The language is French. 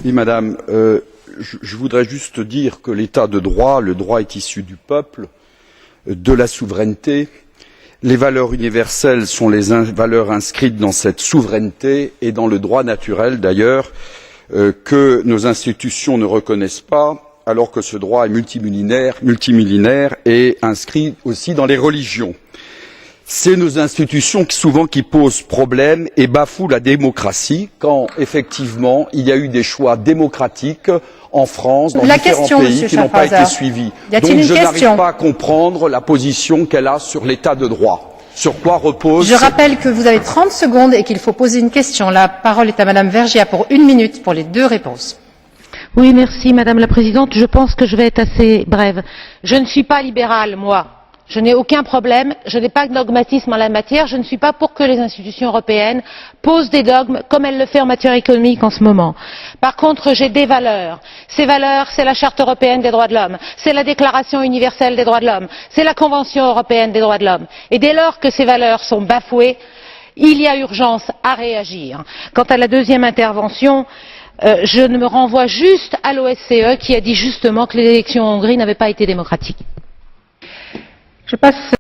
Oui, madame, je voudrais juste dire que l'état de droit, le droit est issu du peuple, de la souveraineté. Les valeurs universelles sont les valeurs inscrites dans cette souveraineté et dans le droit naturel d'ailleurs, que nos institutions ne reconnaissent pas, alors que ce droit est multimillénaire et inscrit aussi dans les religions. C'est nos institutions souvent qui posent problème et bafouent la démocratie quand, effectivement, il y a eu des choix démocratiques en France, dans différents pays, qui n'ont pas été suivis. Donc je n'arrive pas à comprendre la position qu'elle a sur l'état de droit. Sur quoi repose... Je rappelle que vous avez 30 secondes et qu'il faut poser une question. La parole est à madame Vergiat pour 1 minute pour les 2 réponses. Oui, merci madame la présidente. Je pense que je vais être assez brève. Je ne suis pas libérale, moi. Je n'ai aucun problème, je n'ai pas de dogmatisme en la matière, je ne suis pas pour que les institutions européennes posent des dogmes comme elles le font en matière économique en ce moment. Par contre, j'ai des valeurs. Ces valeurs, c'est la Charte européenne des droits de l'homme, c'est la Déclaration universelle des droits de l'homme, c'est la Convention européenne des droits de l'homme. Et dès lors que ces valeurs sont bafouées, il y a urgence à réagir. Quant à la deuxième intervention, je me renvoie juste à l'OSCE qui a dit justement que les élections en Hongrie n'avaient pas été démocratiques. Je passe